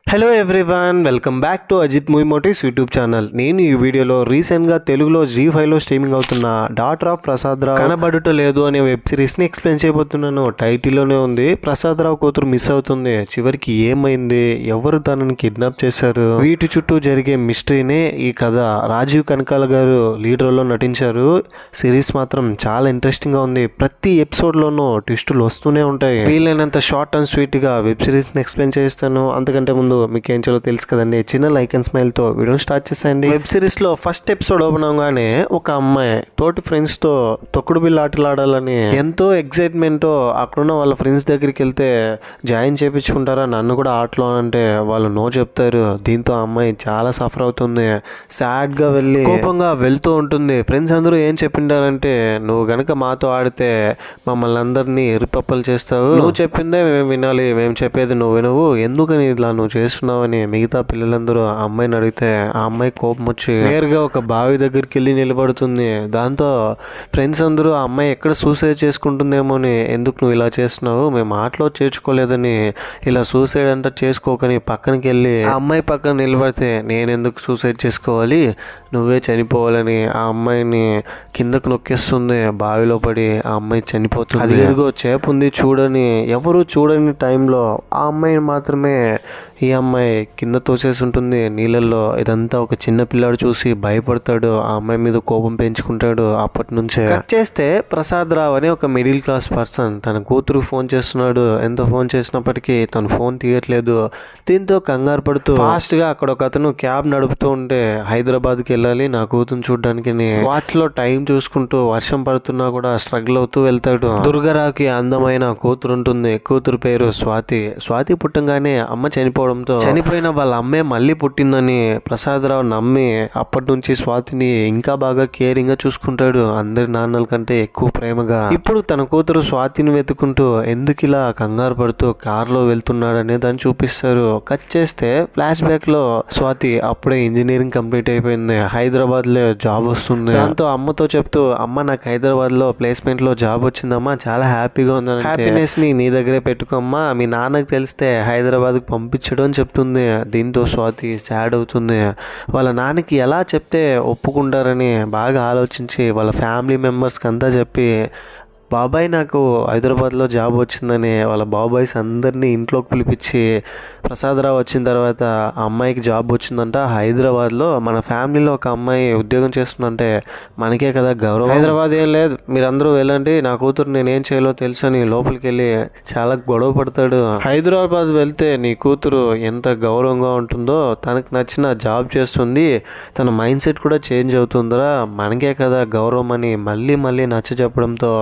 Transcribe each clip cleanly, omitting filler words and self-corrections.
Hello everyone, welcome back to Ajith movie motives YouTube channel. నేను ఈ వీడియోలో రీసెంట్గా తెలుగులో జీ5లో స్ట్రీమింగ్ అవుతున్న డాటర్ ఆఫ్ ప్రసాద్ రావు కనబడుట లేదు అనే వెబ్ సిరీస్ని ఎక్స్ప్లెయిన్ చేయబోతున్నాను. టైటిల్లోనే ఉంది, ప్రసాద్ రావు కూతురు మిస్ అవుతుంది, చివరికి ఏమైంది, ఎవరు తనని కిడ్నాప్ చేశారు, వీటి చుట్టూ జరిగే మిస్టరీనే ఈ కథ. రాజీవ్ కనకాల గారు లీడ్ రోల్లో నటించారు. సిరీస్ మాత్రం చాలా ఇంట్రెస్టింగ్గా ఉంది. ప్రతి ఎపిసోడ్లోనూ ట్విస్టులు వస్తూనే ఉంటాయి. వీలైనంత షార్ట్ అండ్ స్వీట్గా వెబ్ సిరీస్ని ఎక్స్ప్లెయిన్ చేస్తాను. అంతకంటే ముందు మీకు ఏం చేయాలో తెలుసు కదండి, చిన్న లైక్ అండ్ స్మైల్తో వీడియోని స్టార్ట్ చేసేయండి. వెబ్ సిరీస్లో ఫస్ట్ ఎపిసోడ్ ఓపెన్ అవగానే ఒక అమ్మాయి తోటి ఫ్రెండ్స్తో తొక్కుడు బిల్ల ఆటలాడాలని ఎంతో ఎక్సైట్మెంట్తో అక్కడున్న వాళ్ళ ఫ్రెండ్స్ దగ్గరికి వెళ్తే జాయిన్ చేయించుకుంటారా నన్ను కూడా ఆటలో అంటే వాళ్ళు నో చెప్తారు. దీంతో అమ్మాయి చాలా సఫర్ అవుతుంది. సాడ్గా వెళ్ళి కోపంగా వెళ్తూ ఉంటుంది. ఫ్రెండ్స్ అందరూ ఏం చెప్పిండారంటే, నువ్వు గనక మాతో ఆడితే మమ్మల్ని అందరినీ ఎరుపప్పలు చేస్తావు, నువ్వు చెప్పిందే మేము వినాలి, మేము చెప్పేది నువ్వు వినవు, ఎందుకని ఇలా నువ్వు చేస్తున్నావని మిగతా పిల్లలందరూ ఆ అమ్మాయిని అడిగితే ఆ అమ్మాయి కోపం వచ్చి నేరుగా ఒక బావి దగ్గరికి వెళ్ళి నిలబడుతుంది. దాంతో ఫ్రెండ్స్ అందరూ ఆ అమ్మాయి ఎక్కడ సూసైడ్ చేసుకుంటుందేమో అని, ఎందుకు నువ్వు ఇలా చేస్తున్నావు, మేము ఆటలో చేర్చుకోలేదని, ఇలా సూసైడ్ అంటే చేసుకోకని పక్కనకి వెళ్ళి ఆ అమ్మాయి పక్కన నిలబడితే, నేను ఎందుకు సూసైడ్ చేసుకోవాలి, నువ్వే చనిపోవాలని ఆ అమ్మాయిని కిందకు నొక్కేస్తుంది. బావిలో పడి ఆ అమ్మాయి చనిపోతుంది. అది ఎదుగో చేప ఉంది చూడని, ఎవరు చూడని టైంలో ఆ అమ్మాయిని మాత్రమే ఈ అమ్మాయి కింద తోసేసి ఉంటుంది నీళ్ళల్లో. ఇదంతా ఒక చిన్న పిల్లాడు చూసి భయపడతాడు, ఆ అమ్మాయి మీద కోపం పెంచుకుంటాడు. అప్పటి నుంచే కట్ చేస్తే ప్రసాద్ రావు అనే ఒక మిడిల్ క్లాస్ పర్సన్ తన కూతురు ఫోన్ చేస్తున్నాడు. ఎంత ఫోన్ చేసినప్పటికీ తను ఫోన్ తీయట్లేదు. దీంతో కంగారు పడుతూ ఫాస్ట్గా అక్కడ ఒక అతను క్యాబ్ నడుపుతూ ఉంటే, హైదరాబాద్కి వెళ్ళాలి నా కూతురు చూడడానికి, వాచ్లో టైం చూసుకుంటూ వర్షం పడుతున్నా కూడా స్ట్రగుల్ అవుతూ వెళ్తాడు. దుర్గారావుకి అందమైన కూతురు ఉంటుంది. కూతురు పేరు స్వాతి. స్వాతి పుట్టంగానే అమ్మ చనిపోయిన వాళ్ళ అమ్మే మళ్ళీ పుట్టిందని ప్రసాద్ రావు నమ్మి అప్పటి నుంచి స్వాతిని ఇంకా బాగా కేరింగ్ గా చూసుకుంటాడు, అందరి నాన్నల కంటే ఎక్కువ ప్రేమగా. ఇప్పుడు తన కూతురు స్వాతిని వెతుకుంటూ ఎందుకు ఇలా కంగారు పడుతూ కారులో వెళ్తున్నాడనే దాన్ని చూపిస్తారు. కట్ చేస్తే ఫ్లాష్ బ్యాక్ లో స్వాతి అప్పుడే ఇంజనీరింగ్ కంప్లీట్ అయిపోయింది, హైదరాబాద్ లో జాబ్ వస్తుంది. దాంతో అమ్మతో చెప్తూ, అమ్మ నాకు హైదరాబాద్ లో ప్లేస్మెంట్ లో జాబ్ వచ్చిందమ్మా, చాలా హ్యాపీగా ఉంది, హ్యాపీనెస్ ని నీ దగ్గరే పెట్టుకోమ్మా, మీ నాన్నకు తెలిస్తే హైదరాబాద్ కు పంపించడం అని చెప్తుంది. దీంతో స్వాతి సాడ్ అవుతుంది. వాళ్ళ నాన్నకి ఎలా చెప్తే ఒప్పుకుంటారని బాగా ఆలోచించి వాళ్ళ ఫ్యామిలీ మెంబర్స్కి అంతా చెప్పి, బాబాయ్ నాకు హైదరాబాద్లో జాబ్ వచ్చిందని వాళ్ళ బాబాయ్స్ అందరినీ ఇంట్లోకి పిలిపించి, ప్రసాదరావు వచ్చిన తర్వాత ఆ అమ్మాయికి జాబ్ వచ్చిందంట హైదరాబాద్లో, మన ఫ్యామిలీలో ఒక అమ్మాయి ఉద్యోగం చేస్తుందంటే మనకే కదా గౌరవం, హైదరాబాద్ ఏం లేదు మీరందరూ వెళ్ళండి, నా కూతురు నేనేం చేయాలో తెలుసు అని లోపలికి వెళ్ళి చాలా గొడవ పడతాడు. హైదరాబాద్ వెళ్తే నీ కూతురు ఎంత గౌరవంగా ఉంటుందో, తనకు నచ్చిన జాబ్ చేస్తుంది, తన మైండ్ సెట్ కూడా చేంజ్ అవుతుందిరా, మనకే కదా గౌరవం అని మళ్ళీ మళ్ళీ నచ్చ చెప్పడంతో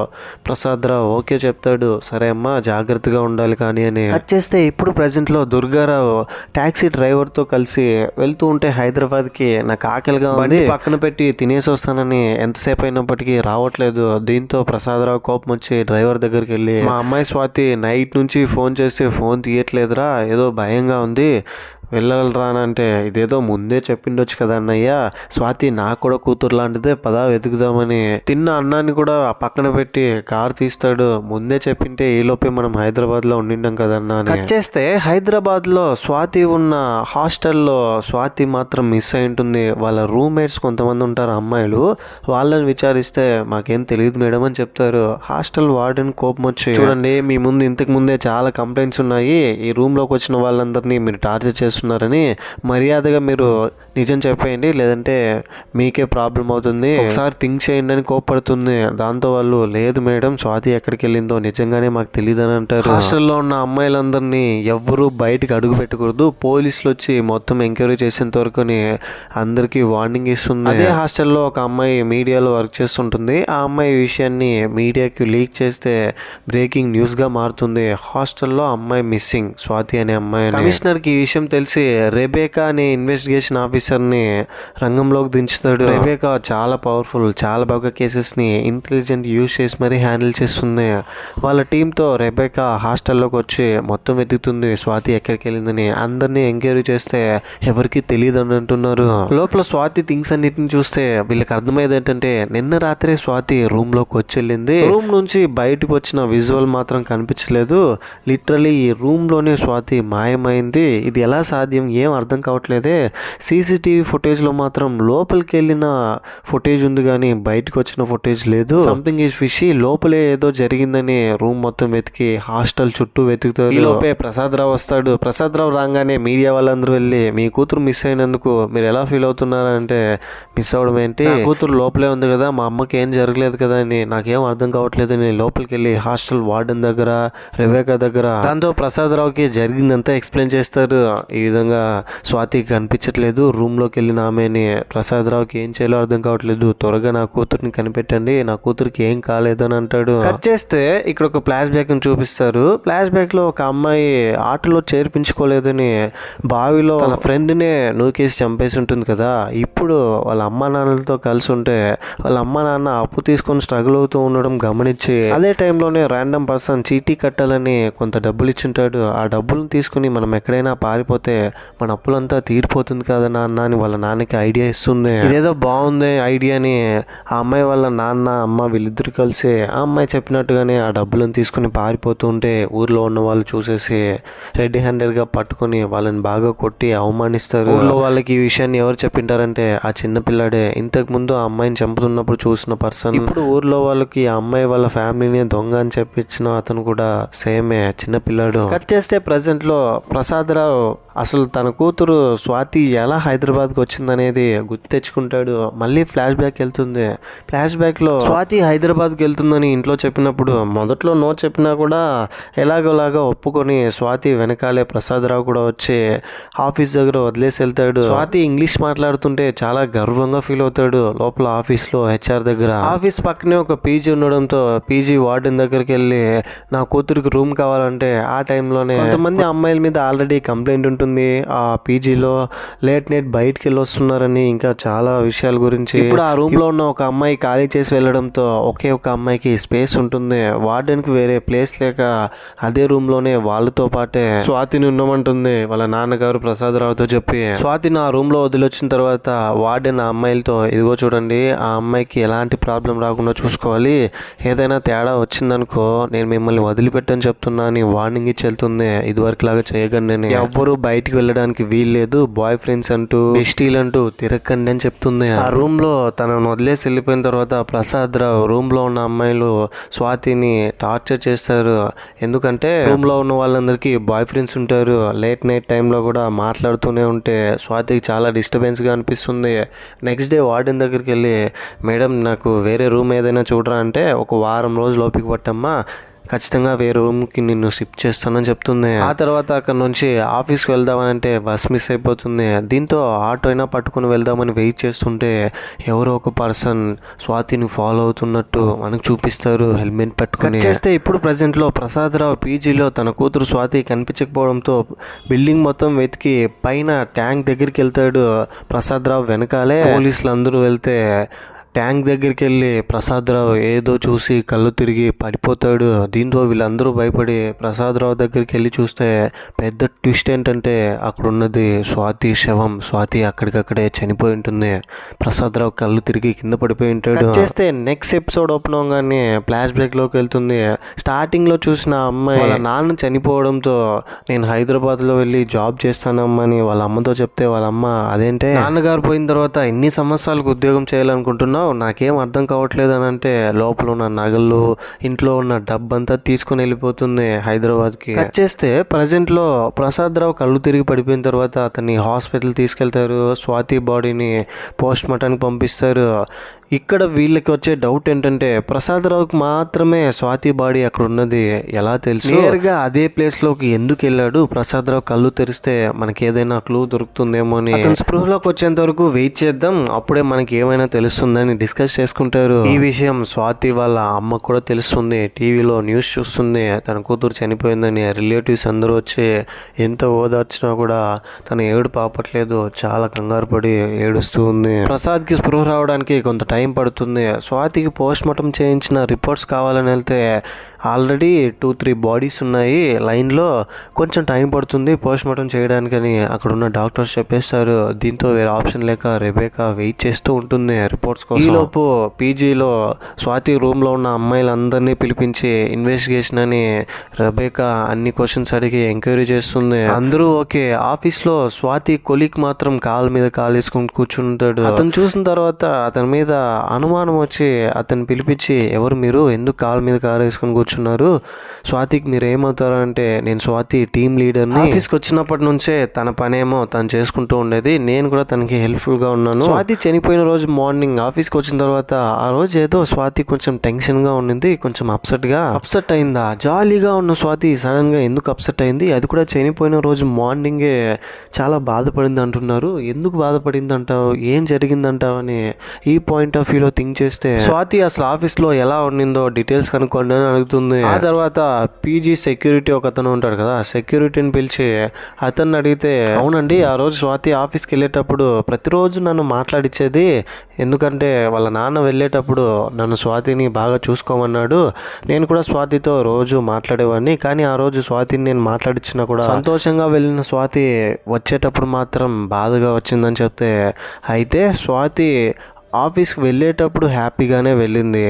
ప్రసాద్ రావు ఓకే చెప్తాడు. సరే అమ్మా జాగ్రత్తగా ఉండాలి కానీ అని. వచ్చేస్తే ఇప్పుడు ప్రజెంట్లో దుర్గారావు ట్యాక్సీ డ్రైవర్తో కలిసి వెళ్తూ ఉంటే హైదరాబాద్కి, నాకు ఆకలిగా ఉంది పక్కన పెట్టి తినేసి వస్తానని ఎంతసేపు అయినప్పటికీ రావట్లేదు. దీంతో ప్రసాద్ రావు కోపం వచ్చి డ్రైవర్ దగ్గరికి వెళ్ళి, మా అమ్మాయి స్వాతి నైట్ నుంచి ఫోన్ చేస్తే ఫోన్ తీయట్లేదురా, ఏదో భయంగా ఉంది, వెళ్ళాలరా అంటే, ఇదేదో ముందే చెప్పిండొచ్చు కదా అన్నయ్య, స్వాతి నాకు కూడా కూతురు లాంటిదే, పదా వెతుకుదామని. తిన్న అన్నాన్ని కూడా పక్కన పెట్టి కారు తీస్తాడు. ముందే చెప్పింటే ఈలోపే మనం హైదరాబాద్లో ఉండిండాం కదన్నా అని. కట్ చేస్తే హైదరాబాద్లో స్వాతి ఉన్న హాస్టల్లో స్వాతి మాత్రం మిస్ అయి ఉంటుంది. వాళ్ళ రూమ్మేట్స్ కొంతమంది ఉంటారు అమ్మాయిలు, వాళ్ళని విచారిస్తే మాకేం తెలియదు మేడం అని చెప్తారు. హాస్టల్ వార్డెన్ కోపం వచ్చి, చూడండి మీ ముందు ఇంతకు ముందే చాలా కంప్లైంట్స్ ఉన్నాయి, ఈ రూమ్లోకి వచ్చిన వాళ్ళందరినీ మీరు టార్చర్ చేస్తున్నారు, మర్యాదగా మీరు నిజం చెప్పేయండి లేదంటే మీకే ప్రాబ్లం అవుతుంది, ఒకసారి థింక్ చేయండి అని కోపడుతుంది. దాంతో వాళ్ళు, లేదు మేడం స్వాతి ఎక్కడికి వెళ్ళిందో నిజంగానే మాకు తెలియదు అని అంటారు. హాస్టల్లో ఉన్న అమ్మాయిలందరినీ ఎవ్వరూ బయటకు అడుగు పెట్టకూడదు, పోలీసులు వచ్చి మొత్తం ఎంక్వైరీ చేసేంత వరకు అందరికీ వార్నింగ్ ఇస్తుంది. అదే హాస్టల్లో ఒక అమ్మాయి మీడియాలో వర్క్ చేస్తుంటుంది. ఆ అమ్మాయి విషయాన్ని మీడియాకి లీక్ చేస్తే బ్రేకింగ్ న్యూస్ గా మారుతుంది. హాస్టల్లో అమ్మాయి మిస్సింగ్, స్వాతి అనే అమ్మాయి. కమిషనర్కి ఈ విషయం తెలిసి రెబేకా అనే ఇన్వెస్టిగేషన్ ఆఫీసర్ని రంగంలోకి దించుతాడు. రెబేకా చాలా పవర్ఫుల్, చాలా బాగా కేసెస్ని ఇంటెలిజెంట్ యూజ్ చేసి మరీ హ్యాండిల్ చేస్తుంది. వాళ్ళ టీంతో రెబేకా హాస్టల్లోకి వచ్చి మొత్తం వెతుకుతుంది స్వాతి ఎక్కడికి వెళ్ళిందని. అందరినీ ఎంక్వైరీ చేస్తే ఎవరికి తెలియదు అని అంటున్నారు. లోపల స్వాతి థింగ్స్ అన్నిటిని చూస్తే వీళ్ళకి అర్థమయ్యేది ఏంటంటే, నిన్న రాత్రే స్వాతి రూమ్లోకి వచ్చి వెళ్ళింది, రూమ్ నుంచి బయటకు వచ్చిన విజువల్ మాత్రం కనిపించలేదు, లిటరలీ ఈ రూమ్లోనే స్వాతి మాయమైంది. ఇది ఎలా సాధ్యం ఏం అర్థం కావట్లేదే. సీసీటీవీ ఫుటేజ్లో మాత్రం లోపలికి వెళ్ళిన ఫుటేజ్ ఉంది కానీ బయటకు వచ్చిన ఫుటేజ్ లేదు. Something is fishy. లోపలే ఏదో జరిగిందని రూమ్ మొత్తం వెతికి హాస్టల్ చుట్టూ వెతుకుతారు. ఈ లోపే ప్రసాదరావు వస్తాడు. ప్రసాదరావు రాగానే మీడియా వాళ్ళందరూ వెళ్ళి మీ కూతురు మిస్ అయినందుకు మీరు ఎలా ఫీల్ అవుతున్నారంటే, మిస్ అవడం ఏంటి, కూతురు లోపలే ఉంది కదా, మా అమ్మకి ఏం జరగలేదు కదా అని నాకేం అర్థం కావట్లేదు అని లోపలికి వెళ్ళి హాస్టల్ వార్డెన్ దగ్గర, రెబేకా దగ్గర, దాంతో ప్రసాదరావుకి జరిగిందంతా ఎక్స్ప్లెయిన్ చేస్తారు. ఈ విధంగా స్వాతికి కనిపించట్లేదు, రూమ్ లోకి వెళ్ళిన ఆమెని. ప్రసాదరావుకి ఏం చేయాలో అర్థం కావట్లేదు. త్వరగా నా కూతుర్ని కనిపెట్టండి, నా కూతురికి ఏం కాలేదని అంటాడు. కట్ చేస్తే ఇక్కడ ఒక ఫ్లాష్ బ్యాక్ ని చూపిస్తారు. ఫ్లాష్ బ్యాక్ లో ఒక అమ్మాయి ఆటలో చేర్పించుకోలేదని బావిలో తన ఫ్రెండ్ నే నూకేసి చంపేసి ఉంటుంది కదా. ఇప్పుడు వాళ్ళ అమ్మా నాన్నలతో కలిసి ఉంటే వాళ్ళ అమ్మ నాన్న అప్పు తీసుకొని స్ట్రగుల్ అవుతూ ఉండడం గమనించి అదే టైంలోనే ర్యాండమ్ పర్సన్ చీటీ కట్టాలని కొంత డబ్బులు ఇచ్చింటాడు. ఆ డబ్బులను తీసుకుని మనం ఎక్కడైనా పారిపోతే మన అప్పులంతా తీరిపోతుంది కదా నాన్న అని వాళ్ళ నాన్నకి ఐడియా ఇస్తుంది. ఇదేదో బాగుంది ఐడియా అని ఆ అమ్మాయి వాళ్ళ నాన్న అమ్మ వీళ్ళిద్దరు కలిసి ఆ అమ్మాయి చెప్పినట్టుగానే ఆ డబ్బులను తీసుకుని పారిపోతూ ఉంటే ఊర్లో ఉన్న వాళ్ళు చూసేసి రెడ్ హ్యాండెడ్ గా పట్టుకొని వాళ్ళని బాగా కొట్టి అవమానిస్తారు. ఊర్లో వాళ్ళకి ఈ విషయాన్ని ఎవరు చెప్పింటారంటే ఆ చిన్న పిల్లాడే. ఇంతకు ముందు ఆ అమ్మాయిని చంపుతున్నప్పుడు చూసిన పర్సన్. ఇప్పుడు ఊర్లో వాళ్ళకి ఆ అమ్మాయి వాళ్ళ ఫ్యామిలీని దొంగ అని చెప్పించిన అతను కూడా సేమే చిన్న పిల్లాడు. కట్ చేస్తే ప్రజెంట్ లో ప్రసాదరావు అసలు తన కూతురు స్వాతి ఎలా హైదరాబాద్కి వచ్చిందనేది గుర్తు తెచ్చుకుంటాడు. మళ్ళీ ఫ్లాష్ బ్యాక్ వెళ్తుంది. ఫ్లాష్ బ్యాక్లో స్వాతి హైదరాబాద్కి వెళ్తుందని ఇంట్లో చెప్పినప్పుడు మొదట్లో నో చెప్పినా కూడా ఎలాగోలాగా ఒప్పుకొని స్వాతి వెనకాలే ప్రసాదరావు కూడా వచ్చి ఆఫీస్ దగ్గర వదిలేసి వెళ్తాడు. స్వాతి ఇంగ్లీష్ మాట్లాడుతుంటే చాలా గర్వంగా ఫీల్ అవుతాడు. లోపల ఆఫీస్లో హెచ్ఆర్ దగ్గర ఆఫీస్ పక్కనే ఒక పీజీ ఉండడంతో పీజీ వార్డెన్ దగ్గరికి వెళ్ళి నా కూతురికి రూమ్ కావాలంటే ఆ టైంలోనే కొంతమంది అమ్మాయిల మీద ఆల్రెడీ కంప్లైంట్ ఉంటుంది ఆ పీజీలో లేట్ నైట్ బయటికి వెళ్ళి వస్తున్నారని, ఇంకా చాలా విషయాల గురించి. ఇప్పుడు ఆ రూమ్ లో ఉన్న ఒక అమ్మాయి ఖాళీ చేసి వెళ్ళడంతో ఒకే ఒక అమ్మాయికి స్పేస్ ఉంటుంది. వార్డెన్ కి వేరే ప్లేస్ లేక అదే రూమ్ లోనే వాళ్ళతో పాటే స్వాతిని ఉండమంటుంది వాళ్ళ నాన్నగారు ప్రసాదరావుతో చెప్పి. స్వాతిని ఆ రూమ్ లో వదిలొచ్చిన తర్వాత వార్డెన్ ఆ అమ్మాయిలతో ఇదిగో చూడండి ఆ అమ్మాయికి ఎలాంటి ప్రాబ్లం రాకుండా చూసుకోవాలి, ఏదైనా తేడా వచ్చిందనుకో నేను మిమ్మల్ని వదిలిపెట్టని చెప్తున్నా అని వార్నింగ్ ఇచ్చి వెళ్తుంది. ఇదివరకు లాగా చేయగండి, ఎవ్వరు బయటికి వెళ్ళడానికి వీల్లేదు, బాయ్ ఫ్రెండ్స్ అంటూ బెస్టీలు అంటూ తిరగండి అని చెప్తుంది. ఆ రూమ్ లో తనను వదిలేసి వెళ్ళిపోయిన తర్వాత ప్రసాదరావు రూమ్ లో ఉన్న అమ్మాయిలు స్వాతిని టార్చర్ చేస్తారు. ఎందుకంటే రూమ్ లో ఉన్న వాళ్ళందరికీ బాయ్ ఫ్రెండ్స్ ఉంటారు. లేట్ నైట్ టైంలో కూడా మాట్లాడుతూనే ఉంటే స్వాతికి చాలా డిస్టర్బెన్స్ గా అనిపిస్తుంది. నెక్స్ట్ డే వార్డెన్ దగ్గరికి వెళ్ళి మేడం నాకు వేరే రూమ్ ఏదైనా చూడరా అంటే ఒక వారం రోజులు ఓపిక పట్టమ్మా, ఖచ్చితంగా వేరే రూమ్కి నిన్ను షిఫ్ట్ చేస్తానని చెప్తుంది. ఆ తర్వాత అక్కడ నుంచి ఆఫీస్కి వెళ్దామనంటే బస్ మిస్ అయిపోతుంది. దీంతో ఆటో అయినా పట్టుకుని వెళ్దామని వెయిట్ చేస్తుంటే ఎవరో ఒక పర్సన్ స్వాతిని ఫాలో అవుతున్నట్టు మనకు చూపిస్తారు హెల్మెట్ పెట్టుకుని. చేస్తే ఇప్పుడు ప్రజెంట్ లో ప్రసాదరావు పీజీలో తన కూతురు స్వాతి కనిపించకపోవడంతో బిల్డింగ్ మొత్తం వెతికి పైన ట్యాంక్ దగ్గరికి వెళ్తాడు. ప్రసాదరావు వెనకాలే పోలీసులు అందరూ వెళ్తే ట్యాంక్ దగ్గరికి వెళ్ళి ప్రసాదరావు ఏదో చూసి కళ్ళు తిరిగి పడిపోతాడు. దీంతో వీళ్ళందరూ భయపడి ప్రసాదరావు దగ్గరికి వెళ్ళి చూస్తే పెద్ద ట్విస్ట్ ఏంటంటే అక్కడ ఉన్నది స్వాతి శవం. స్వాతి అక్కడికక్కడే చనిపోయి ఉంటుంది. ప్రసాదరావు కళ్ళు తిరిగి కింద పడిపోయి ఉంటాడు. చేస్తే నెక్స్ట్ ఎపిసోడ్ ఓపెన్ అవగానే ఫ్లాష్ బ్రేక్ లోకి వెళ్తుంది. స్టార్టింగ్ లో చూసిన అమ్మాయి వాళ్ళ నాన్న చనిపోవడంతో నేను హైదరాబాద్ లో వెళ్ళి జాబ్ చేస్తానమ్మా అని వాళ్ళ అమ్మతో చెప్తే వాళ్ళ అమ్మ అదేంటే నాన్నగారు పోయిన తర్వాత ఇన్ని సంవత్సరాలకు ఉద్యోగం చేయాలనుకుంటున్నావు, నాకేం అర్థం కావట్లేదు అని అంటే లోపల ఉన్న నగలు ఇంట్లో ఉన్న డబ్బంతా తీసుకుని వెళ్ళిపోతుంది హైదరాబాద్కి. కట్ చేస్తే ప్రజెంట్ లో ప్రసాదరావు కళ్ళు తిరిగి పడిపోయిన తర్వాత అతన్ని హాస్పిటల్ తీసుకెళ్తారు. స్వాతి బాడీని పోస్ట్ మార్టంకి పంపిస్తారు. ఇక్కడ వీళ్ళకి వచ్చే డౌట్ ఏంటంటే ప్రసాదరావుకి మాత్రమే స్వాతి బాడీ అక్కడ ఉన్నది ఎలా తెలుసు, నేరుగా అదే ప్లేస్ లోకి ఎందుకు వెళ్ళాడు, ప్రసాదరావు కళ్ళు తెరిస్తే మనకి ఏదైనా క్లూ దొరుకుతుందేమో అని అతను స్పృహలోకి వచ్చేంత వరకు వెయిట్ చేద్దాం, అప్పుడే మనకి ఏమైనా తెలుస్తుందని డిస్కస్ చేసుకుంటారు. ఈ విషయం స్వాతి వాళ్ళ అమ్మ కూడా తెలుస్తుంది. టీవీలో న్యూస్ చూస్తుంది తన కూతురు చనిపోయిందని. రిలేటివ్స్ అందరూ వచ్చి ఎంత ఓదార్చినా కూడా తన ఏడుపు ఆపట్లేదు. చాలా కంగారు పడి ఏడుస్తూ ఉంది. ప్రసాద్కి స్పృహ రావడానికి కొంత టైం పడుతుంది. స్వాతికి పోస్ట్ మార్టం చేయించిన రిపోర్ట్స్ కావాలని వెళ్తే ఆల్రెడీ 2-3 బాడీస్ ఉన్నాయి లైన్లో, కొంచెం టైం పడుతుంది పోస్ట్ మార్టం చేయడానికని అక్కడ ఉన్న డాక్టర్స్ చెప్పేస్తారు. దీంతో వేరే ఆప్షన్ లేక రెబేకా వెయిట్ చేస్తూ ఉంటుంది రిపోర్ట్స్ కోసం. ఈలోపు పీజీలో స్వాతి రూమ్లో ఉన్న అమ్మాయిలందరినీ పిలిపించి ఇన్వెస్టిగేషన్ అని రెబేకా అన్ని క్వశ్చన్స్ అడిగి ఎంక్వైరీ చేస్తుంది. అందరూ ఓకే. ఆఫీస్లో స్వాతి కొలీగ్ మాత్రం కాలు మీద కాలు వేసుకుని కూర్చుంటాడు. అతను చూసిన తర్వాత అతని మీద అనుమానం వచ్చి అతను పిలిపించి, ఎవరు మీరు, ఎందుకు కాలు మీద కాలు వేసుకుని కూర్చున్నారు, స్వాతికి మీరు ఏమవుతారు అంటే, నేను స్వాతి టీమ్ లీడర్ని, ఆఫీస్కి వచ్చినప్పటి నుంచే తన పనేమో తను చేసుకుంటూ ఉండేది, నేను కూడా తనకి హెల్ప్ఫుల్గా ఉన్నాను. స్వాతి చనిపోయిన రోజు మార్నింగ్ ఆఫీస్కి వచ్చిన తర్వాత ఆ రోజు ఏదో స్వాతి కొంచెం టెన్షన్గా ఉండింది, కొంచెం అప్సెట్ అయిందా. జాలీగా ఉన్న స్వాతి సడన్గా ఎందుకు అప్సెట్ అయింది, అది కూడా చనిపోయిన రోజు మార్నింగే చాలా బాధపడింది అంటున్నారు. ఎందుకు బాధపడింది అంటావు, ఏం జరిగిందంటావు అని ఈ పాయింట్ ఆఫ్ వ్యూలో థింక్ చేస్తే స్వాతి అసలు ఆఫీస్లో ఎలా ఉండిందో డీటెయిల్స్ కనుక్కోండి అని అడుగుతుంది. ఆ తర్వాత పీజీ సెక్యూరిటీ ఒక అతను ఉంటాడు కదా, సెక్యూరిటీని పిలిచి అతన్ని అడిగితే, అవునండి ఆ రోజు స్వాతి ఆఫీస్కి వెళ్ళేటప్పుడు ప్రతిరోజు నన్ను మాట్లాడిచ్చేది, ఎందుకంటే వాళ్ళ నాన్న వెళ్ళేటప్పుడు నన్ను స్వాతిని బాగా చూసుకోమన్నాడు, నేను కూడా స్వాతితో రోజు మాట్లాడేవాడిని, కానీ ఆ రోజు స్వాతిని నేను మాట్లాడిచ్చినా కూడా సంతోషంగా వెళ్ళిన స్వాతి వచ్చేటప్పుడు మాత్రం బాధగా వచ్చిందని చెప్తే, అయితే స్వాతి ఆఫీస్కి వెళ్ళేటప్పుడు హ్యాపీగానే వెళ్ళింది,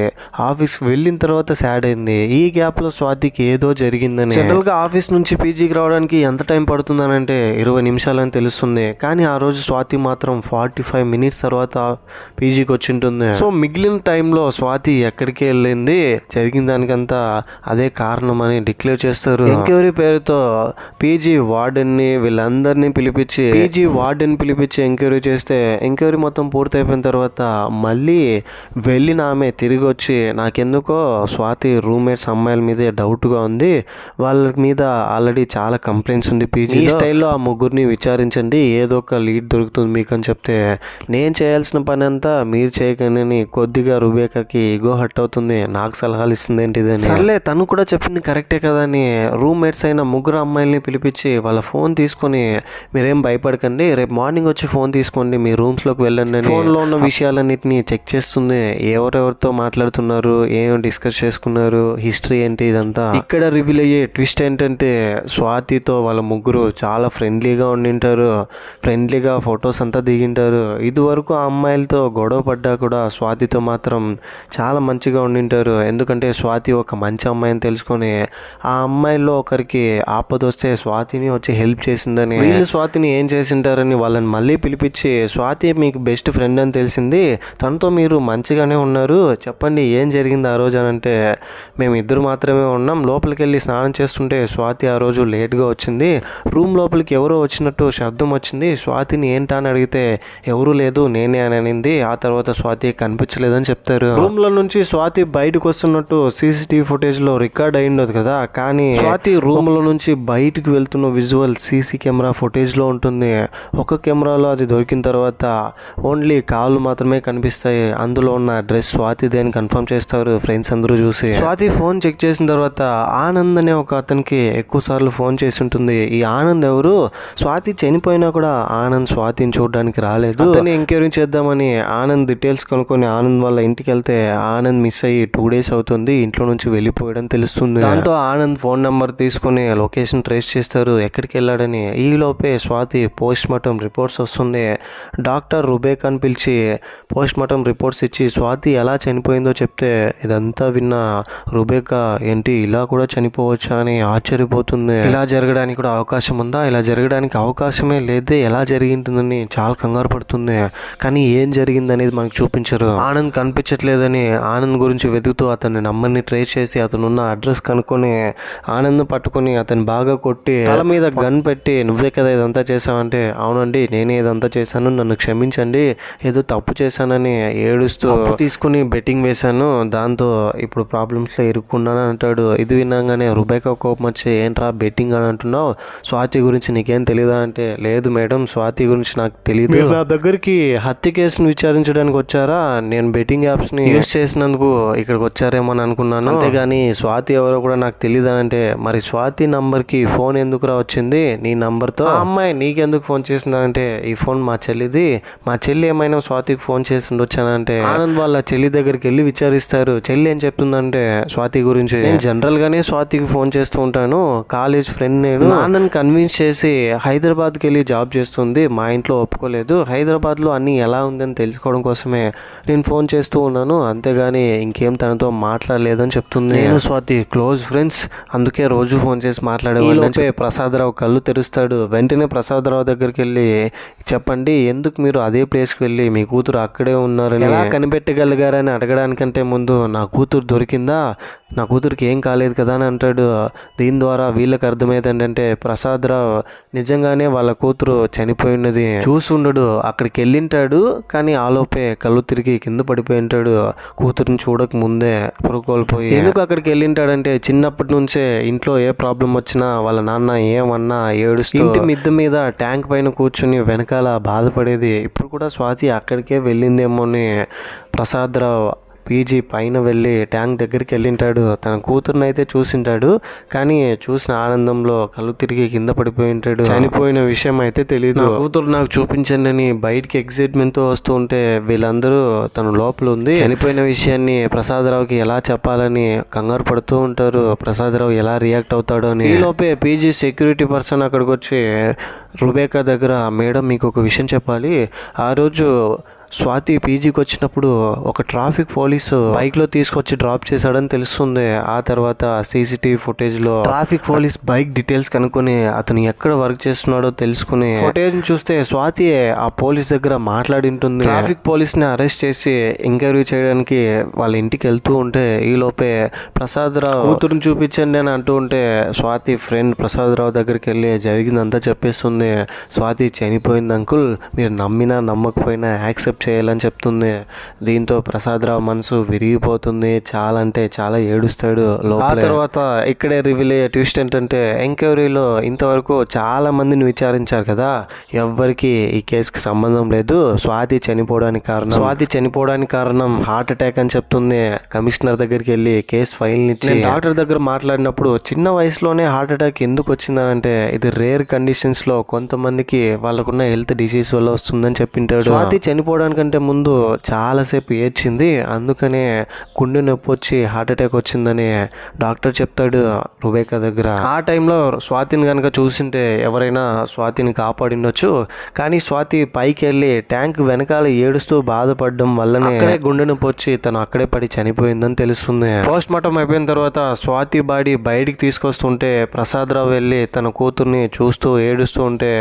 ఆఫీస్కి వెళ్ళిన తర్వాత సాడ్ అయింది, ఈ గ్యాప్లో స్వాతికి ఏదో జరిగిందని. జనరల్గా ఆఫీస్ నుంచి పీజీకి రావడానికి ఎంత టైం పడుతుందని అంటే 20 నిమిషాలని తెలుస్తుంది, కానీ ఆ రోజు స్వాతి మాత్రం 45 మినిట్స్ తర్వాత పీజీకి వచ్చి ఉంటుంది. సో మిగిలిన టైంలో స్వాతి ఎక్కడికి వెళ్ళింది, జరిగిన దానికంతా అదే కారణం అని డిక్లేర్ చేస్తారు. ఎంక్వైరీ పేరుతో పీజీ వార్డెన్ని వీళ్ళందరినీ పిలిపించి ఎంక్వైరీ చేస్తే, ఎంక్వైరీ మొత్తం పూర్తయిపోయిన తర్వాత మళ్ళీ వెళ్ళిన ఆమె తిరిగి వచ్చి, నాకెందుకో స్వాతి రూమ్మేట్స్ అమ్మాయిల మీదే డౌట్గా ఉంది, వాళ్ళ మీద ఆల్రెడీ చాలా కంప్లైంట్స్ ఉంది, పీజీ స్టైల్లో ఆ ముగ్గురిని విచారించండి, ఏదో ఒక లీడ్ దొరుకుతుంది మీకు అని చెప్తే, నేను చేయాల్సిన పని అంతా మీరు చేయకని కొద్దిగా రుబేకాకి ఈగో హర్ట్ అవుతుంది, నాకు సలహాలు ఇస్తుంది ఏంటిదని. సర్లే తను కూడా చెప్పింది కరెక్టే కదా అని రూమ్మేట్స్ అయిన ముగ్గురు అమ్మాయిల్ని పిలిపించి వాళ్ళ ఫోన్ తీసుకొని, మీరేం భయపడకండి, రేపు మార్నింగ్ వచ్చి ఫోన్ తీసుకోండి, మీ రూమ్స్లోకి వెళ్ళండి అని ఫోన్లో ఉన్న విషయాలన్నిటిని చెక్ చేస్తుంది. ఎవరెవరితో మాట్లాడుతున్నారు, ఏం డిస్కస్ చేసుకున్నారు, హిస్టరీ ఏంటి, ఇదంతా. ఇక్కడ రివీల్ అయ్యే ట్విస్ట్ ఏంటంటే, స్వాతితో వాళ్ళ ముగ్గురు చాలా ఫ్రెండ్లీగా ఉండింటారు, ఫ్రెండ్లీగా ఫొటోస్ అంతా దిగింటారు. ఇదివరకు ఆ అమ్మాయిలతో గొడవ పడ్డా కూడా స్వాతితో మాత్రం చాలా మంచిగా ఉండింటారు, ఎందుకంటే స్వాతి ఒక మంచి అమ్మాయిని తెలుసుకొని ఆ అమ్మాయిల్లో ఒకరికి ఆపదొస్తే స్వాతిని వచ్చి హెల్ప్ చేసిందని, వీళ్ళు స్వాతిని ఏం చేసింటారని వాళ్ళని మళ్ళీ పిలిపించి, స్వాతి మీకు బెస్ట్ ఫ్రెండ్ అని తెలిసింది, తనతో మీరు మంచిగానే ఉన్నారు, చెప్పండి ఏం జరిగింది ఆ రోజు అని అంటే, మేము ఇద్దరు మాత్రమే ఉన్నాం, లోపలికి వెళ్ళి స్నానం చేస్తుంటే స్వాతి ఆ రోజు లేట్గా వచ్చింది, రూమ్ లోపలికి ఎవరో వచ్చినట్టు శబ్దం వచ్చింది, స్వాతిని ఏంటా అని అడిగితే ఎవరూ లేదు నేనే అని అనింది, ఆ తర్వాత స్వాతి కనిపించలేదని చెప్తారు. రూమ్లో నుంచి స్వాతి బయటకు వస్తున్నట్టు సీసీటీవీ ఫుటేజ్లో రికార్డ్ అయి ఉండదు కదా, కానీ స్వాతి రూమ్లో నుంచి బయటకు వెళ్తున్న విజువల్ సీసీ కెమెరా ఫుటేజ్లో ఉంటుంది. ఒక కెమెరాలో అది దొరికిన తర్వాత ఓన్లీ కాళ్ళు మాత్రమే కనిపిస్తాయి, అందులో ఉన్న డ్రెస్ స్వాతిదే అని కన్ఫర్మ్ చేస్తారు ఫ్రెండ్స్ అందరూ చూసి. స్వాతి ఫోన్ చెక్ చేసిన తర్వాత ఆనంద్ అనే ఒక అతనికి ఎక్కువ సార్లు ఫోన్ చేసి ఉంటుంది. ఈ ఆనంద్ ఎవరు, స్వాతి చనిపోయినా కూడా ఆనంద్ స్వాతిని చూడడానికి రాలేదు, అతన్ని ఎంక్వైరీ చేద్దామని ఆనంద్ డీటెయిల్స్ కనుక్కొని ఆనంద్ వాళ్ళ ఇంటికి వెళ్తే ఆనంద్ మిస్ అయ్యి 2 days అవుతుంది, ఇంట్లో నుంచి వెళ్ళిపోయడం తెలుస్తుంది. దాంతో ఆనంద్ ఫోన్ నెంబర్ తీసుకుని లొకేషన్ ట్రేస్ చేస్తారు ఎక్కడికి వెళ్ళాడని. ఈ లోపే స్వాతి పోస్ట్ మార్టం రిపోర్ట్స్ వస్తుంది. డాక్టర్ రుబేకాని పిలిచి పోస్ట్ మార్టం రిపోర్ట్స్ ఇచ్చి స్వాతి ఎలా చనిపోయిందో చెప్తే, ఇదంతా విన్న రుబేకా ఏంటి ఇలా కూడా చనిపోవచ్చా అని ఆశ్చర్యపోతుంది. ఇలా జరగడానికి కూడా అవకాశం ఉందా, ఇలా జరగడానికి అవకాశమే లేదే, ఎలా జరిగింటుందని చాలా కంగారు పడుతుంది. కానీ ఏం జరిగింది అనేది మనకు చూపించరు. ఆనంద్ కనిపించట్లేదని ఆనంద్ గురించి వెతుకుతూ అతని నంబర్ని ట్రేస్ చేసి అతనున్న అడ్రస్ కనుక్కొని ఆనంద్ పట్టుకొని అతను బాగా కొట్టి తల మీద గన్ పెట్టి, నువ్వే కదా ఇదంతా చేసావంటే, అవునండి నేనే ఇదంతా చేశాను, నన్ను క్షమించండి, ఏదో తప్పు చేశానని ఏడుస్తూ తీసుకుని బెట్టింగ్ వేశాను, దాంతో ఇప్పుడు ప్రాబ్లమ్స్లో ఇరుక్కున్నాను అంటాడు. ఇది విన్నాగానే రుబేకా కోపం వచ్చి, ఏంట్రా బెట్టింగ్ అని అంటున్నావు, స్వాతి గురించి నీకేం తెలియదా అంటే, లేదు మేడం స్వాతి గురించి నాకు తెలియదు, నా దగ్గరికి హత్య కేసును విచారించడానికి వచ్చారా, నేను బెట్టింగ్ యాప్స్ని యూజ్ చేసినందుకు ఇక్కడికి వచ్చారేమో అని అనుకున్నాను, అంతేగాని స్వాతి ఎవరో కూడా నాకు తెలియదు అని అంటే, మరి స్వాతి నంబర్కి ఫోన్ ఎందుకురా వచ్చింది నీ నంబర్తో, ఆ అమ్మాయి నీకెందుకు ఫోన్ చేసిందంటే, ఈ ఫోన్ మా చెల్లిది, మా చెల్లి ఏమైనా స్వాతికి ఫోన్ చేసి ఉండొచ్చానంటే ఆనంద్ వాళ్ళ చెల్లి దగ్గరికి వెళ్ళి విచారిస్తారు. చెల్లి ఏం చెప్తుందంటే స్వాతి గురించి, నేను జనరల్ గానే స్వాతికి ఫోన్ చేస్తూ ఉంటాను, కాలేజ్ ఫ్రెండ్ నేను, ఆనంద్ కన్విన్స్ చేసి హైదరాబాద్కి వెళ్ళి జాబ్ చేస్తుంది, మా ఇంట్లో ఒప్పుకోలేదు, హైదరాబాద్లో అన్నీ ఎలా ఉందని తెలుసుకోవడం కోసమే నేను ఫోన్ చేస్తూ ఉన్నాను, అంతేగాని ఇంకేం తనతో మాట్లాడలేదని చెప్తుంది. నేను స్వాతి క్లోజ్ ఫ్రెండ్స్, అందుకే రోజు ఫోన్ చేసి మాట్లాడేవాళ్ళే. ప్రసాదరావు కళ్ళు తెరుస్తాడు. వెంటనే ప్రసాదరావు దగ్గరికి వెళ్ళి చెప్పండి, ఎందుకు మీరు అదే ప్లేస్కి వెళ్ళి మీ కూతురు అక్కడే ఉన్నారని ఎలా కనిపెట్టగలిగారని అడగడానికంటే ముందు నా కూతురు దొరికిందా, నా కూతురికి ఏం కాలేదు కదా అని అంటాడు. దీని ద్వారా వీళ్ళకి అర్థమైంది ఏంటంటే ప్రసాదరావు నిజంగానే వాళ్ళ కూతురు చనిపోయి ఉన్నది చూసుండడు, అక్కడికి వెళ్ళింటాడు, కానీ ఆలోపే కళ్ళు తిరిగి కింద పడిపోయి ఉంటాడు, కూతురుని చూడక ముందే కోల్పోయి. ఎందుకు అక్కడికి వెళ్ళింటాడంటే చిన్నప్పటి నుంచే ఇంట్లో ఏ ప్రాబ్లం వచ్చినా వాళ్ళ నాన్న ఏమన్నా ఏడుస్తూ ఇంటి మిద్దె మీద ట్యాంక్ పైన కూర్చుని వెనకాల బాధపడేది. ఇప్పుడు కూడా స్వాతి అక్కడికే వెళ్ళిందేమో అని ప్రసాదరావు పీజీ పైన వెళ్ళి ట్యాంక్ దగ్గరికి వెళ్ళింటాడు. తన కూతురుని అయితే చూసింటాడు, కానీ చూసిన ఆనందంలో కళ్ళు తిరిగి కింద పడిపోయి ఉంటాడు. చనిపోయిన విషయం అయితే తెలియదు. కూతురు నాకు చూపించండి అని బయటికి ఎగ్జైట్మెంట్తో వస్తూ ఉంటే వీళ్ళందరూ తన లోపల ఉంది చనిపోయిన విషయాన్ని ప్రసాదరావుకి ఎలా చెప్పాలని కంగారు పడుతూ ఉంటారు. ప్రసాదరావు ఎలా రియాక్ట్ అవుతాడో అని. ఈ లోపే పీజీ సెక్యూరిటీ పర్సన్ అక్కడికి వచ్చి రుబేకా దగ్గర, మేడం మీకు ఒక విషయం చెప్పాలి, ఆ రోజు స్వాతి పీజీకి వచ్చినప్పుడు ఒక ట్రాఫిక్ పోలీసు బైక్లో తీసుకొచ్చి డ్రాప్ చేశాడని తెలుస్తుంది. ఆ తర్వాత సీసీటీవీ ఫుటేజ్లో ట్రాఫిక్ పోలీస్ బైక్ డీటెయిల్స్ కనుక్కొని అతను ఎక్కడ వర్క్ చేస్తున్నాడో తెలుసుకుని ఫుటేజ్ చూస్తే స్వాతి ఆ పోలీస్ దగ్గర మాట్లాడి ఉంటుంది. ట్రాఫిక్ పోలీస్ని అరెస్ట్ చేసి ఇంటర్వ్యూ చేయడానికి వాళ్ళ ఇంటికి వెళ్తూ ఉంటే ఈ లోపే ప్రసాదరావు కూతురుని చూపించండి అని అంటూ ఉంటే స్వాతి ఫ్రెండ్ ప్రసాదరావు దగ్గరికి వెళ్ళి జరిగిందంతా చెప్పేస్తుంది. స్వాతి చనిపోయింది అంకుల్, మీరు నమ్మినా నమ్మకపోయినా యాక్సెప్ట్ చేయాలని చెప్తుంది. దీంతో ప్రసాదరావు మనసు విరిగిపోతుంది, చాలా అంటే చాలా ఏడుస్తాడు. ఆ తర్వాత ఇక్కడే రివీల్ అయ్యే ట్విస్ట్ ఏంటంటే ఎంక్వైరీలో ఇంతవరకు చాలా మందిని విచారించారు కదా, ఎవ్వరికి ఈ కేసుకి సంబంధం లేదు. స్వాతి చనిపోవడానికి కారణం హార్ట్ అటాక్ అని చెప్తుంది. కమిషనర్ దగ్గరికి వెళ్ళి కేసు ఫైల్ ఇచ్చి డాక్టర్ దగ్గర మాట్లాడినప్పుడు చిన్న వయసులోనే హార్ట్ అటాక్ ఎందుకు వచ్చిందనంటే ఇది రేర్ కండిషన్స్ లో కొంతమందికి వాళ్ళకున్న హెల్త్ డిసీజ్ వల్ల వస్తుందని చెప్పింటాడు. స్వాతి చనిపోవడానికి కంటే ముందు చాలాసేపు ఏడ్చింది, అందుకనే గుండె నొప్పి వచ్చి హార్ట్ అటాక్ వచ్చిందని డాక్టర్ చెప్తాడు రుబేకా దగ్గర. ఆ టైంలో స్వాతిని కనుక చూసింటే ఎవరైనా స్వాతిని కాపాడిండొచ్చు, కానీ స్వాతి పైకి వెళ్ళి ట్యాంక్ వెనకాల ఏడుస్తూ బాధపడడం వల్లనే అక్కడే గుండె నొప్పి వచ్చి తను అక్కడే పడి చనిపోయిందని తెలుస్తుంది. పోస్ట్ మార్టం అయిపోయిన తర్వాత స్వాతి బాడీ బయటికి తీసుకొస్తుంటే ప్రసాదరావు వెళ్ళి తన కూతుర్ని చూస్తూ ఏడుస్తూ ఉంటే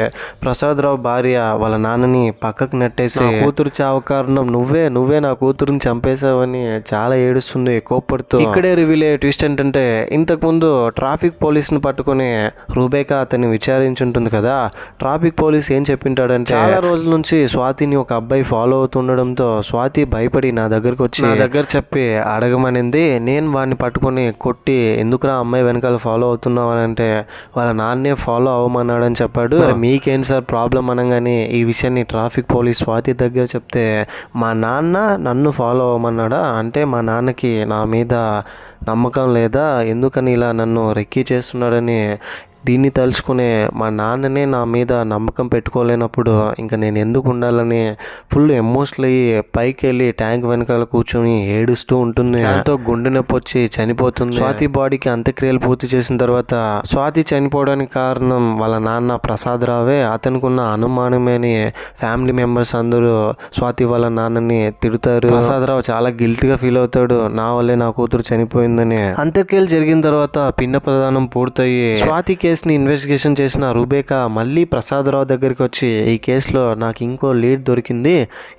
ప్రసాదరావు భార్య వాళ్ళ నాన్నని పక్కకు నెట్టేసి కూతురు చావు కారణం నువ్వే నా కూతురుని చంపేశావని చాలా ఏడుస్తుంది కోప్పడుతూ. ఇక్కడే రివీల్ అయ్యే ట్విస్ట్ ఏంటంటే ఇంతకుముందు ట్రాఫిక్ పోలీస్ని పట్టుకుని రుబేకా అతన్ని విచారించుంటుంది కదా, ట్రాఫిక్ పోలీస్ ఏం చెప్పింటాడంటే చాలా రోజుల నుంచి స్వాతిని ఒక అబ్బాయి ఫాలో అవుతుండడంతో స్వాతి భయపడి నా దగ్గరకు వచ్చి నా దగ్గర చెప్పి అడగమనింది, నేను వాడిని పట్టుకొని కొట్టి ఎందుకురా అమ్మాయి వెనకాల ఫాలో అవుతున్నావు అని అంటే వాళ్ళ నాన్నే ఫాలో అవ్వమన్నాడని చెప్పాడు. మీకేం సార్ ప్రాబ్లం అనగానే ఈ విషయాన్ని ట్రాఫిక్ పోలీస్ స్వాతి దగ్గర చెప్తే మా నాన్న నన్ను ఫాలో అవ్వమన్నాడా, అంటే మా నాన్నకి నా మీద నమ్మకం లేదా, ఎందుకని ఇలా నన్ను రెక్కీ చేస్తున్నాడని దీన్ని తలుచుకునే మా నాన్ననే నా మీద నమ్మకం పెట్టుకోలేనప్పుడు ఇంకా నేను ఎందుకు ఉండాలని ఫుల్ ఎమోషనల్ అయ్యి పైకి వెళ్ళి ట్యాంక్ వెనకాల కూర్చొని ఏడుస్తూ ఉంటుంది. దాంతో గుండె నొప్పి వచ్చి చనిపోతుంది. స్వాతి బాడీకి అంత్యక్రియలు పూర్తి చేసిన తర్వాత స్వాతి చనిపోవడానికి కారణం వాళ్ళ నాన్న ప్రసాదరావే, అతనికి ఉన్న అనుమానమే అని ఫ్యామిలీ మెంబర్స్ అందరూ స్వాతి వాళ్ళ నాన్నని తిడతారు. ప్రసాదరావు చాలా గిల్టీగా ఫీల్ అవుతాడు, నా వల్లే నా కూతురు చనిపోయిందని. అంత్యక్రియలు జరిగిన తర్వాత పిండ ప్రదానం పూర్తయి స్వాతి కేసుని ఇన్వెస్టిగేషన్ చేసిన రుబేకా మళ్ళీ ప్రసాదరావు దగ్గరికి వచ్చి ఈ కేసులో నాకు ఇంకో లీడ్ దొరికింది,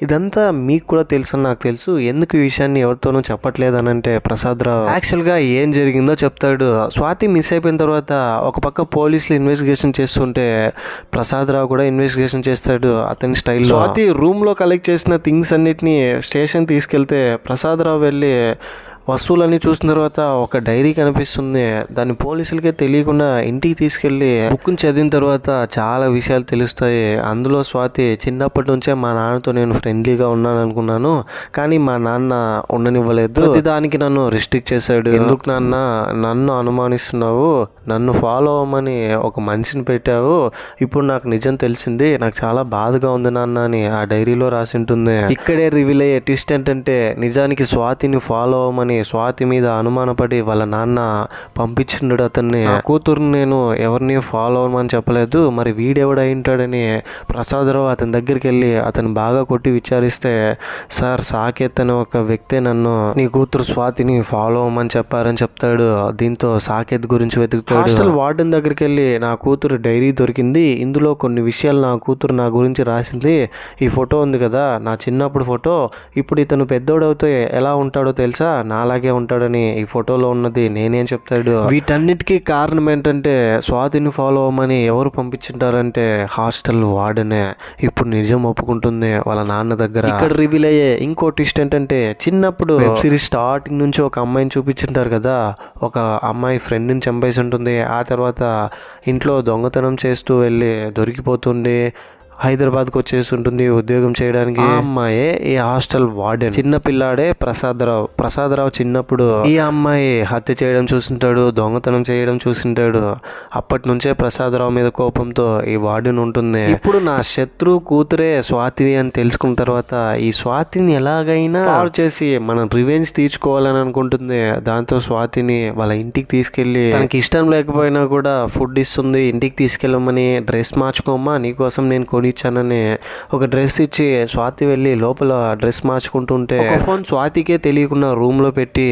ఇదంతా మీకు కూడా తెలుసు నాకు తెలుసు, ఎందుకు ఈ విషయాన్ని ఎవరితోనూ చెప్పట్లేదని అంటే ప్రసాదరావు యాక్చువల్గా ఏం జరిగిందో చెప్తాడు. స్వాతి మిస్ అయిపోయిన తర్వాత ఒక పక్క పోలీసులు ఇన్వెస్టిగేషన్ చేస్తుంటే ప్రసాదరావు కూడా ఇన్వెస్టిగేషన్ చేస్తాడు అతని స్టైల్లో. స్వాతి రూమ్లో కలెక్ట్ చేసిన థింగ్స్ అన్నిటినీ స్టేషన్ తీసుకెళ్తే ప్రసాదరావు వెళ్ళి వస్తువులన్నీ చూసిన తర్వాత ఒక డైరీ కనిపిస్తుంది. దాన్ని పోలీసులకే తెలియకుండా ఇంటికి తీసుకెళ్ళి బుక్ని చదివిన తర్వాత చాలా విషయాలు తెలుస్తాయి. అందులో స్వాతి చిన్నప్పటి నుంచే మా నాన్నతో నేను ఫ్రెండ్లీగా ఉన్నాను అనుకున్నాను, కానీ మా నాన్న ఉండనివ్వలేదు. ప్రతిదానికి నన్ను రిస్ట్రిక్ట్ చేశాడు. ఎందుకు నాన్న నన్ను అనుమానిస్తున్నావు, నన్ను ఫాలో అవ్వమని ఒక మనిషిని పెట్టావు, ఇప్పుడు నాకు నిజం తెలిసింది, నాకు చాలా బాధగా ఉంది నాన్న అని ఆ డైరీలో రాసి ఉంటుంది. ఇక్కడే రివీల్ అయ్యే ట్విస్ట్ ఏంటంటే నిజానికి స్వాతిని ఫాలో అవ్వమని స్వాతి మీద అనుమానపడి వాళ్ళ నాన్న పంపించిండు అతన్ని. కూతురు నేను ఎవరిని ఫాలో అవ్వమని చెప్పలేదు, మరి వీడెవడై ఉంటాడని ప్రసాదరావు అతని దగ్గరికి వెళ్ళి అతను బాగా కొట్టి విచారిస్తే, సార్ సాకేత్ అనే ఒక వ్యక్తే నన్ను నీ కూతురు స్వాతిని ఫాలో అవ్వమని చెప్పారని చెప్తాడు. దీంతో సాకేత్ గురించి వెతుకుతాడు. హాస్టల్ వార్డెన్ దగ్గరికి వెళ్ళి నా కూతురు డైరీ దొరికింది, ఇందులో కొన్ని విషయాలు నా కూతురు నా గురించి రాసింది, ఈ ఫోటో ఉంది కదా నా చిన్నప్పుడు ఫోటో, ఇప్పుడు ఇతను పెద్దోడవుతే ఎలా ఉంటాడో తెలుసా, నాలాగే ఉంటాడని ఈ ఫోటోలో ఉన్నది నేనేం చెప్తాడు. వీటన్నిటికీ కారణం ఏంటంటే స్వాతిని ఫాలో అవ్వమని ఎవరు పంపించుంటారంటే హాస్టల్ వార్డెనే. ఇప్పుడు నిజం ఒప్పుకుంటుంది వాళ్ళ నాన్న దగ్గర. ఇక్కడ రివీల్ అయ్యే ఇంకో ట్విస్ట్ ఏంటంటే చిన్నప్పుడు వెబ్ సిరీస్ స్టార్టింగ్ నుంచి ఒక అమ్మాయిని చూపించుంటారు కదా, ఒక అమ్మాయి ఫ్రెండ్ని చంపేసి ఉంటుంది, ఆ తర్వాత ఇంట్లో దొంగతనం చేస్తూ వెళ్ళి దొరికిపోతుంది, హైదరాబాద్కి వచ్చేసి ఉంటుంది ఉద్యోగం చేయడానికి. ఆ అమ్మాయే ఈ హాస్టల్ వార్డెన్. చిన్న పిల్లాడే ప్రసాదరావు చిన్నప్పుడు ఈ అమ్మాయి హత్య చేయడం చూసింటాడు, దొంగతనం చేయడం చూసింటాడు. అప్పటి నుంచే ప్రసాదరావు మీద కోపంతో ఈ వార్డెన్ ఉంటుంది. ఇప్పుడు నా శత్రు కూతురే స్వాతిని అని తెలుసుకున్న తర్వాత ఈ స్వాతిని ఎలాగైనా పాడు చేసి మనం రివెంజ్ తీర్చుకోవాలని అనుకుంటుంది. దాంతో స్వాతిని వాళ్ళ ఇంటికి తీసుకెళ్లి తనకి ఇష్టం లేకపోయినా కూడా ఫుడ్ ఇస్తుంది, ఇంటికి తీసుకెళ్ళమని, డ్రెస్ మార్చుకోమ్మా నీకోసం నేను కొనిచ్చానని ఒక డ్రెస్ ఇచ్చి స్వాతి వెళ్ళి లోపల డ్రెస్ మార్చుకుంటుంటే ఒక ఫోన్ స్వాతికే తెలియకుండా రూమ్లో పెట్టి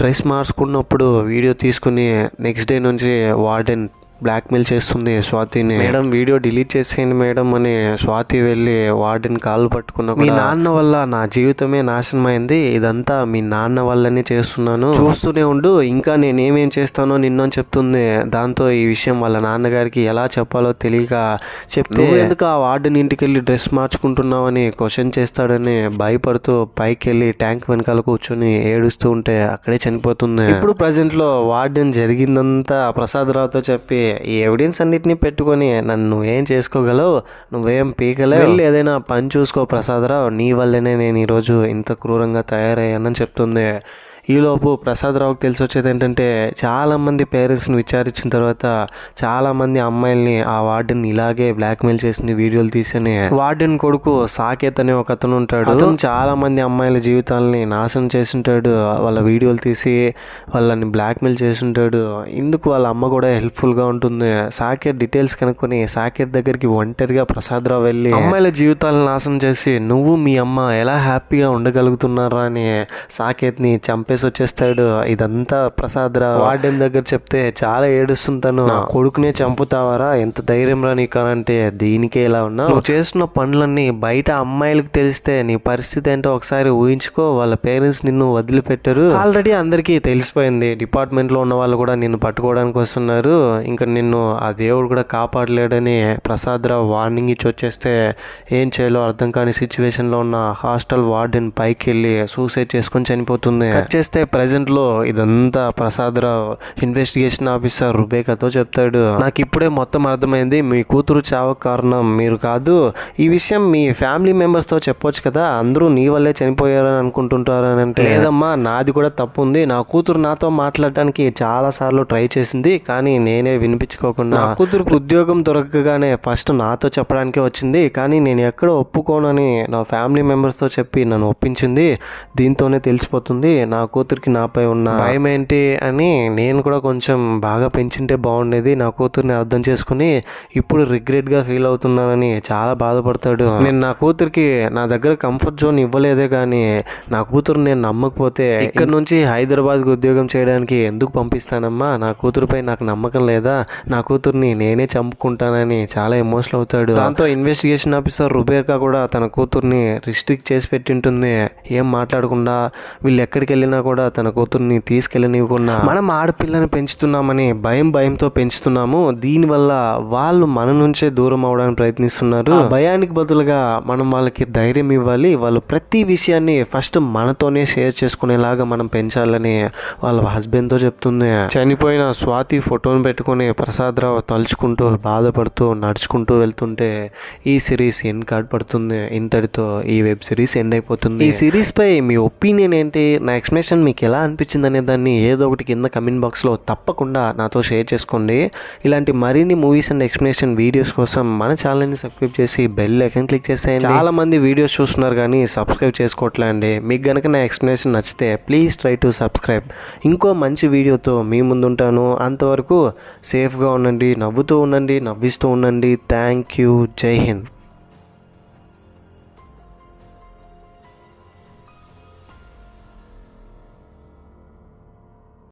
డ్రెస్ మార్చుకున్నప్పుడు వీడియో తీసుకుని నెక్స్ట్ డే నుంచి వార్డెన్ బ్లాక్మెయిల్ చేస్తుంది స్వాతిని. మేడం వీడియో డిలీట్ చేసేయండి మేడం అని స్వాతి వెళ్ళి వార్డెన్ కాళ్ళు పట్టుకున్న, మీ నాన్న వల్ల నా జీవితమే నాశనం అయింది, ఇదంతా మీ నాన్న వల్లనే చేస్తున్నాను, చూస్తూనే ఉండు, ఇంకా నేనేమేం చేస్తానో నిన్నని చెప్తుంది. దాంతో ఈ విషయం వాళ్ళ నాన్నగారికి ఎలా చెప్పాలో తెలియక చెప్తే, ఎందుకు ఆ వార్డెన్ ఇంటికి వెళ్ళి డ్రెస్ మార్చుకుంటున్నావు అని క్వశ్చన్ చేస్తాడని భయపడుతూ పైకి వెళ్ళి ట్యాంక్ వెనకాల కూర్చొని ఏడుస్తూ ఉంటే అక్కడే చనిపోతుంది. ఇప్పుడు ప్రజెంట్ లో వార్డెన్ జరిగిందంతా ప్రసాదరావుతో చెప్పి, ఈ ఎవిడెన్స్ అన్నిటిని పెట్టుకొని నన్ను ఏం చేసుకోగలవు, నువ్వేం పీకలేవు, వెళ్ళి ఏదైనా పని చూసుకో ప్రసాదరావు, నీ వల్లనే నేను ఈరోజు ఇంత క్రూరంగా తయారయ్యానని చెప్తుంది. ఈలోపు ప్రసాదరావుకి తెలిసి వచ్చేది ఏంటంటే చాలామంది పేరెంట్స్ని విచారించిన తర్వాత చాలామంది అమ్మాయిల్ని ఆ వార్డెన్ ఇలాగే బ్లాక్మెయిల్ చేసిన వీడియోలు తీసని, వార్డెన్ కొడుకు సాకేత్ అనే ఒక అతను ఉంటాడు, అతను చాలా మంది అమ్మాయిల జీవితాలని నాశనం చేసి ఉంటాడు, వాళ్ళ వీడియోలు తీసి వాళ్ళని బ్లాక్మెయిల్ చేసి ఉంటాడు. ఇందుకు వాళ్ళ అమ్మ కూడా హెల్ప్ఫుల్గా ఉంటుంది. సాకేత్ డీటెయిల్స్ కనుక్కొని సాకేత్ దగ్గరికి ఒంటరిగా ప్రసాదరావు వెళ్ళి అమ్మాయిల జీవితాలను నాశనం చేసి నువ్వు మీ అమ్మ ఎలా హ్యాపీగా ఉండగలుగుతున్నారా అని సాకేత్ని చంపేసి వచ్చేస్తాడు. ఇదంతా ప్రసాదరావు వార్డెన్ దగ్గర చెప్తే చాలా ఏడుస్తుంటాను, నా కొడుకునే చంపుతావారా, ఎంత ధైర్యం రా నీకు అంటే, దీనికే ఇలా ఉన్నావు, నువ్వు చేస్తున్న పనులన్నీ బయట అమ్మాయిలకు తెలిస్తే నీ పరిస్థితి ఏంటో ఒకసారి ఊహించుకో, వాళ్ళ పేరెంట్స్ నిన్ను వదిలిపెట్టారు, ఆల్రెడీ అందరికీ తెలిసిపోయింది, డిపార్ట్మెంట్ లో ఉన్న వాళ్ళు కూడా నిన్ను పట్టుకోవడానికి వస్తున్నారు, ఇంకా నిన్ను ఆ దేవుడు కూడా కాపాడలేడని ప్రసాదరావు వార్నింగ్ ఇచ్చి వచ్చేస్తే ఏం చేయాలో అర్థం కాని సిచ్యువేషన్ లో ఉన్న హాస్టల్ వార్డెన్ పైకి వెళ్ళి సూసైడ్ చేసుకొని చనిపోతుంది. చేస్తే ప్రెజెంట్ లో ఇదంతా ప్రసాదరావు ఇన్వెస్టిగేషన్ ఆఫీసర్ రుబేకాతో చెప్తాడు, నాకు ఇప్పుడే మొత్తం అర్థమైంది, మీ కూతురు చావకు కారణం మీరు కాదు, ఈ విషయం మీ ఫ్యామిలీ మెంబర్స్ తో చెప్పొచ్చు కదా, అందరూ నీ వల్లే చనిపోయారని అనుకుంటుంటారని అంటే, లేదమ్మా నాది కూడా తప్పు ఉంది, నా కూతురు నాతో మాట్లాడడానికి చాలా సార్లు ట్రై చేసింది, కానీ నేనే వినిపించుకోకుండా, నా కూతురుకు ఉద్యోగం దొరకగానే ఫస్ట్ నాతో చెప్పడానికే వచ్చింది, కానీ నేను ఎక్కడ ఒప్పుకోనని నా ఫ్యామిలీ మెంబర్స్ తో చెప్పి నన్ను ఒప్పించింది, దీంతోనే తెలిసిపోతుంది నా కూతురికి నాపై ఉన్న భయం ఏంటి అని, నేను కూడా కొంచెం బాగా పెంచింటే బాగుండేది, నా కూతుర్ని అర్థం చేసుకుని ఇప్పుడు రిగ్రెట్గా ఫీల్ అవుతున్నానని చాలా బాధపడతాడు. నేను నా కూతురికి నా దగ్గర కంఫర్ట్ జోన్ ఇవ్వలేదే కానీ నా కూతురు నేను నమ్మకపోతే ఇక్కడ నుంచి హైదరాబాద్కి ఉద్యోగం చేయడానికి ఎందుకు పంపిస్తానమ్మా, నా కూతురుపై నాకు నమ్మకం లేదా, నా కూతుర్ని నేనే చంపుకుంటానని చాలా ఎమోషనల్ అవుతాడు. దాంతో ఇన్వెస్టిగేషన్ ఆఫీసర్ రుబేకా కూడా తన కూతుర్ని రిస్ట్రిక్ట్ చేసి పెట్టింటుంది, ఏం మాట్లాడకుండా వీళ్ళు ఎక్కడికి వెళ్ళినా కూడా తన కూతుర్ని తీసుకెళ్ళనివ్వకుండా మనం ఆడపిల్లని పెంచుతున్నామని భయంతో పెంచుతున్నాము, దీనివల్ల వాళ్ళు మన నుంచే దూరం అవడానికి ప్రయత్నిస్తున్నారు. భయానికి బదులుగా మనం వాళ్ళకి ధైర్యం ఇవ్వాలి, వాళ్ళు ప్రతి విషయాన్ని ఫస్ట్ మనతోనే షేర్ చేసుకునేలాగా మనం పెంచాలని వాళ్ళ హస్బెండ్తో చెప్తుంది. చనిపోయిన స్వాతి ఫోటోని పెట్టుకుని ప్రసాదరావు తలుచుకుంటూ బాధపడుతూ నడుచుకుంటూ వెళ్తుంటే ఈ సిరీస్ ఎండ్ కార్డ్ పడుతుంది. ఇంతటితో ఈ వెబ్ సిరీస్ ఎండ్ అయిపోతుంది. ఈ సిరీస్ పై మీ ఒపీనియన్ ఏంటి, నా ఎక్స్ప్లెనేషన్ మీకు ఎలా అనిపించింది అనే దాన్ని ఏదో ఒకటి కింద కమెంట్ బాక్స్లో తప్పకుండా నాతో షేర్ చేసుకోండి. ఇలాంటి మరిన్ని మూవీస్ అండ్ ఎక్స్ప్లెనేషన్ వీడియోస్ కోసం మన ఛానల్ని సబ్స్క్రైబ్ చేసి బెల్ ఐకాన్ క్లిక్ చేసేయండి. చాలా మంది వీడియోస్ చూస్తున్నారు కానీ సబ్స్క్రైబ్ చేసుకోవట్లే అండి. మీకు కనుక నా ఎక్స్ప్లెనేషన్ నచ్చితే ప్లీజ్ ట్రై టు సబ్స్క్రైబ్. ఇంకో మంచి వీడియోతో మీ ముందుంటాను. అంతవరకు సేఫ్గా ఉండండి, నవ్వుతూ ఉండండి, నవ్విస్తూ ఉండండి. Thank you. జై హింద్.